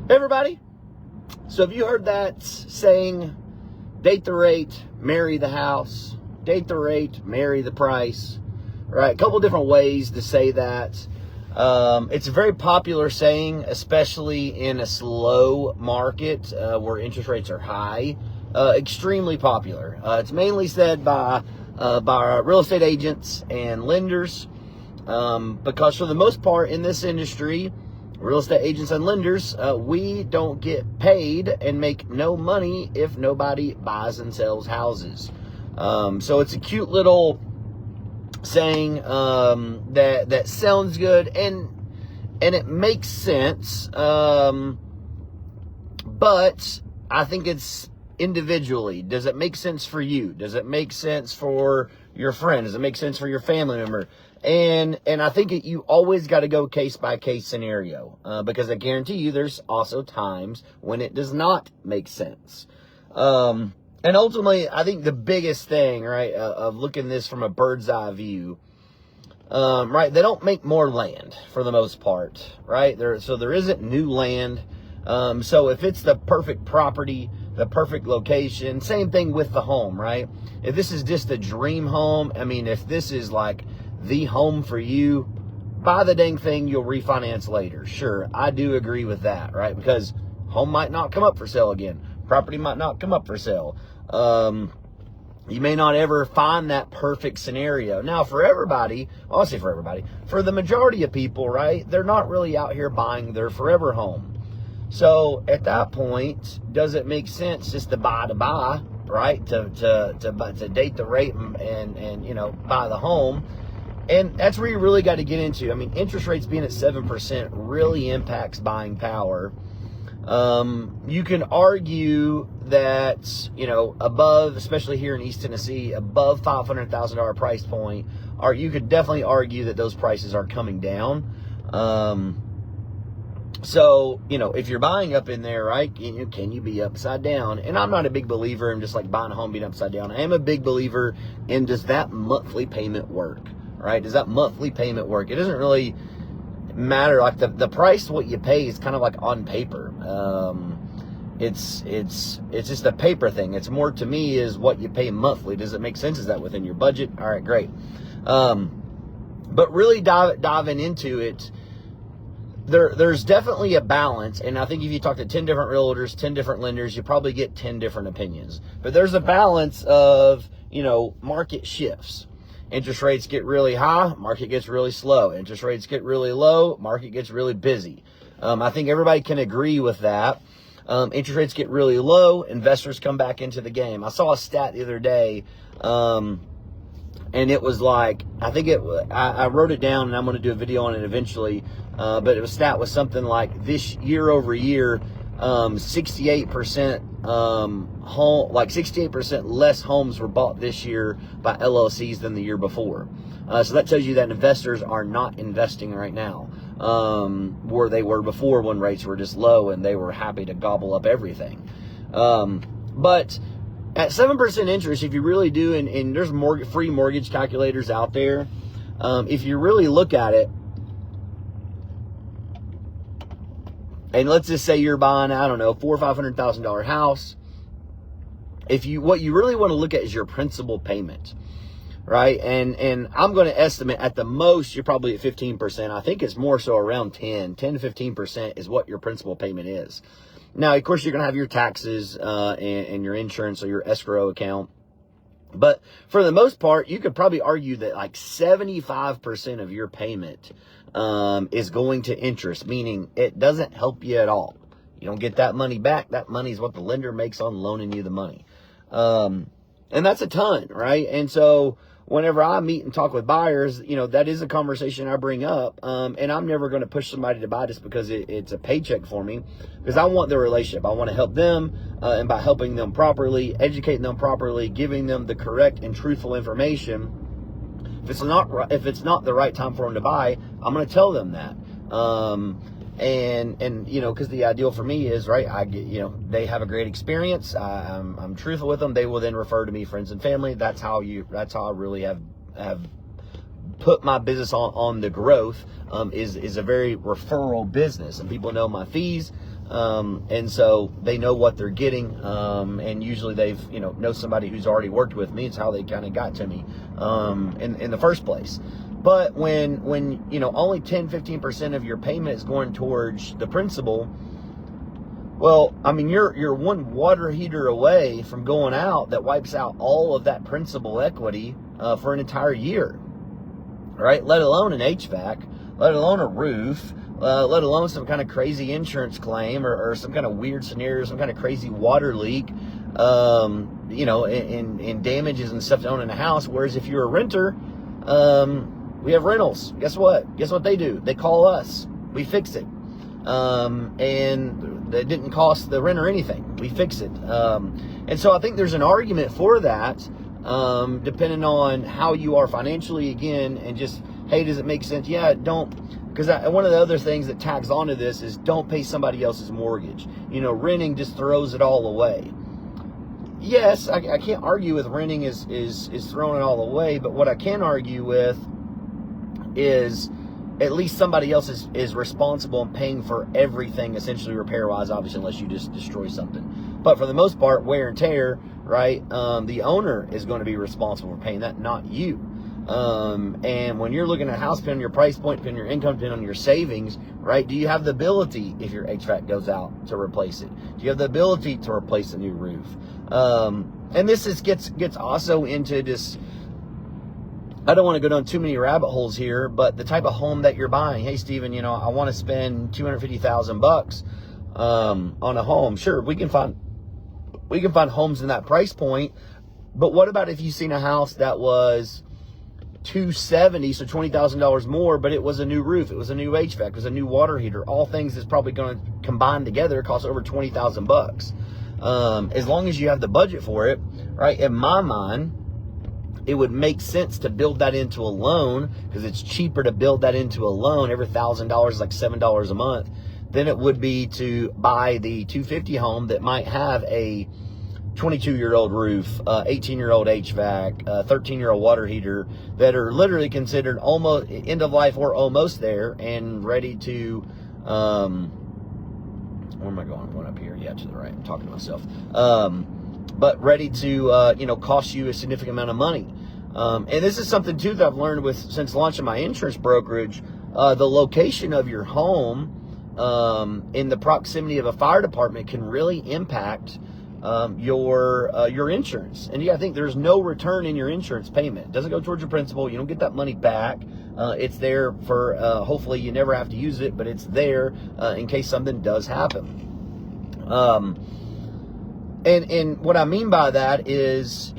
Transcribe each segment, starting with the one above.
Hey everybody. So have you heard that saying, date the rate, marry the house, date the rate, marry the price, right? A couple different ways to say that. It's a very popular saying, especially in a slow market where interest rates are high. Extremely popular. It's mainly said by real estate agents and lenders because for the most part in this industry, real estate agents and lenders, we don't get paid and make no money if nobody buys and sells houses. So it's a cute little saying that sounds good and it makes sense. But I think it's individually. Does it make sense for you? Does it make sense for your friend? Does it make sense for your family member? And I think you always got to go case by case scenario because I guarantee you there's also times when it does not make sense. And ultimately, I think the biggest thing, right, of looking at this from a bird's eye view, right, they don't make more land for the most part, right? So there isn't new land. So if it's the perfect property, the perfect location, same thing with the home, right? If this is just a dream home, I mean, if this is like the home for you, buy the dang thing, you'll refinance later. Sure, I do agree with that, right? Because home might not come up for sale again. Property might not come up for sale. You may not ever find that perfect scenario. Now, for everybody, well, I'll say for everybody, for the majority of people, right, they're not really out here buying their forever home. So at that point, does it make sense just to buy, right? To date the rate and you know, buy the home. And that's where you really got to get into. I mean, interest rates being at 7% really impacts buying power. You can argue that, you know, above, especially here in East Tennessee, above $500,000 price point, or you could definitely argue that those prices are coming down. So, you know, if you're buying up in there, right, can you be upside down? And I'm not a big believer in just like buying a home being upside down. I am a big believer in, does that monthly payment work, right? Does that monthly payment work? It doesn't really matter. Like the price, what you pay is kind of like on paper. It's just a paper thing. It's more, to me, is what you pay monthly. Does it make sense? Is that within your budget? All right, great. But really diving into it, there's definitely a balance, and I think if you talk to 10 different realtors, 10 different lenders, you probably get 10 different opinions. But there's a balance of, you know, market shifts. Interest rates get really high, market gets really slow. Interest rates get really low, market gets really busy. I think everybody can agree with that. Interest rates get really low, investors come back into the game. I saw a stat the other day, and it was like, I wrote it down, and I'm going to do a video on it eventually. But stat was something like this year over year, 68% 68% less homes were bought this year by LLCs than the year before. So that tells you that investors are not investing right now, where they were before when rates were just low and they were happy to gobble up everything. But at 7% interest, if you really do, and there's free mortgage calculators out there, if you really look at it, and let's just say you're buying, I don't know, $400,000 or $500,000 house. What you really want to look at is your principal payment, right? And I'm going to estimate at the most you're probably at 15%. I think it's more so around 10 to 15% is what your principal payment is. Now, of course, you're going to have your taxes and your insurance or your escrow account. But for the most part, you could probably argue that like 75% of your payment is going to interest, meaning it doesn't help you at all. You don't get that money back. That money is what the lender makes on loaning you the money. And that's a ton, right? And so whenever I meet and talk with buyers, you know, that is a conversation I bring up. And I'm never going to push somebody to buy just because it's a paycheck for me, because I want the relationship. I want to help them. And by helping them properly, educating them properly, giving them the correct and truthful information, if it's not the right time for them to buy, I'm going to tell them that. And you know, because the ideal for me is, right, I get, you know, they have a great experience. I'm truthful with them. They will then refer to me, friends and family. That's how I really have put my business on the growth. Is a very referral business, and people know my fees. And so they know what they're getting. And usually they've, know somebody who's already worked with me. It's how they kind of got to me, in the first place. But when only 10-15% of your payment is going towards the principal, well, I mean, you're one water heater away from going out that wipes out all of that principal equity for an entire year, right? Let alone an HVAC, let alone a roof, let alone some kind of crazy insurance claim or some kind of weird scenario, some kind of crazy water leak, and damages and stuff to own in a house. Whereas if you're a renter, we have rentals. Guess what? Guess what they do? They call us. We fix it. And it didn't cost the renter anything. We fix it. And so I think there's an argument for that, depending on how you are financially, again, and just, hey, does it make sense? Yeah, don't, because one of the other things that tags onto this is don't pay somebody else's mortgage. Renting just throws it all away. Yes, I can't argue with renting is throwing it all away, but what I can argue with is at least somebody else is responsible and paying for everything, essentially repair-wise, obviously, unless you just destroy something. But for the most part, wear and tear, right, the owner is going to be responsible for paying that, not you. And when you're looking at a house, depending on your price point, depending on your income, depending on your savings, right, do you have the ability, if your HVAC goes out, to replace it? Do you have the ability to replace a new roof? And this gets also into this, I don't want to go down too many rabbit holes here, but the type of home that you're buying. Hey, Steven, I want to spend $250,000 on a home. Sure, we can find homes in that price point, but what about if you've seen a house that was $270,000, so $20,000 more, but it was a new roof, it was a new HVAC, it was a new water heater, all things that's probably going to combine together cost over $20,000. As long as you have the budget for it, right? In my mind, it would make sense to build that into a loan, because it's cheaper to build that into a loan. Every $1,000 is like $7 a month than it would be to buy the $250,000 home that might have a 22-year-old roof, 18-year-old HVAC, 13-year-old water heater that are literally considered almost end of life or almost there and ready to, where am I going? I'm going up here. Yeah, to the right. I'm talking to myself. But ready to, cost you a significant amount of money. And this is something, too, that I've learned since launching my insurance brokerage. The location of your home in the proximity of a fire department can really impact your insurance. And I think there's no return in your insurance payment. It doesn't go towards your principal. You don't get that money back. It's there for, hopefully you never have to use it, but it's there in case something does happen. And what I mean by that is,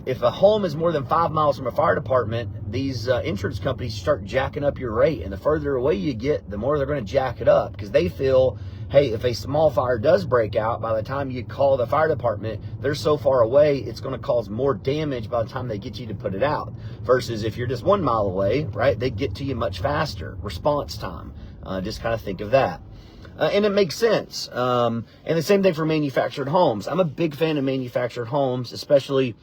if a home is more than 5 miles from a fire department, these insurance companies start jacking up your rate. And the further away you get, the more they're going to jack it up, because they feel, hey, if a small fire does break out, by the time you call the fire department, they're so far away, it's going to cause more damage by the time they get you to put it out. Versus if you're just 1 mile away, right, they get to you much faster. Response time. Just kind of think of that. And it makes sense. And the same thing for manufactured homes. I'm a big fan of manufactured homes, especially,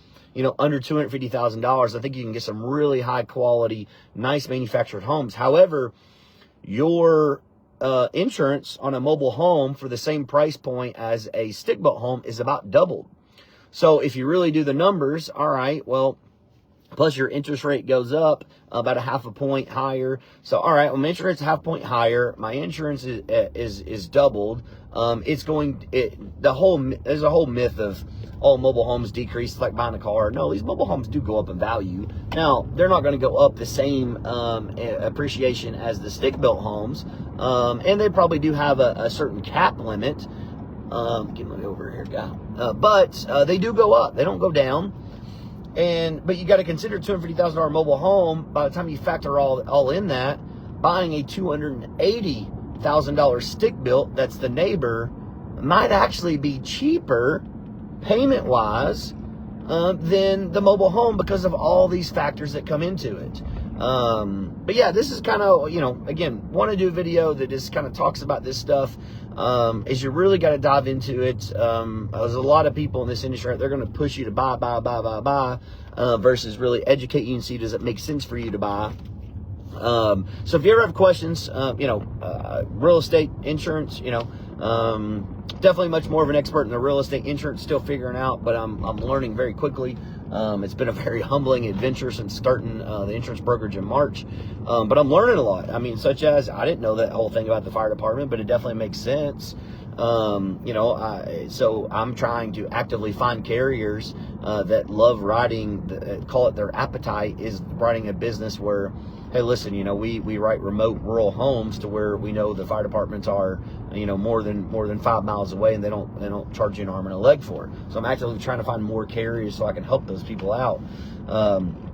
under $250,000. I think you can get some really high quality, nice manufactured homes. However, your insurance on a mobile home for the same price point as a stick-built home is about doubled. So if you really do the numbers, all right, well, plus your interest rate goes up about a 0.5 point higher. So, all right, well, my interest rate's 0.5 point higher. My insurance is doubled. There's a whole myth of, mobile homes decrease like buying a car. No, these mobile homes do go up in value. Now, they're not going to go up the same appreciation as the stick-built homes. And they probably do have a certain cap limit. Get me over here, guy. But they do go up. They don't go down. But you got to consider $250,000 mobile home. By the time you factor all in that, buying a $280,000 stick-built that's the neighbor might actually be cheaper payment-wise than the mobile home because of all these factors that come into it. But yeah, this is kind of, again, want to do a video that just kind of talks about this stuff. Is you really got to dive into it. There's a lot of people in this industry, they're going to push you to buy, versus really educate you and see, does it make sense for you to buy? So if you ever have questions, real estate, insurance, Definitely much more of an expert in the real estate insurance, still figuring out, but I'm learning very quickly. It's been a very humbling adventure since starting the insurance brokerage in March. But I'm learning a lot. I mean, such as I didn't know that whole thing about the fire department, but it definitely makes sense. So I'm trying to actively find carriers that love writing, call it their appetite is writing a business where, hey, listen, we write remote rural homes to where we know the fire departments are, more than 5 miles away, and they don't charge you an arm and a leg for it. So I'm actively trying to find more carriers so I can help those people out.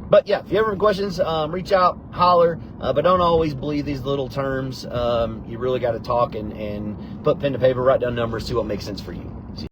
But yeah, if you ever have questions, reach out, holler, but don't always believe these little terms. You really got to talk and put pen to paper, write down numbers, see what makes sense for you.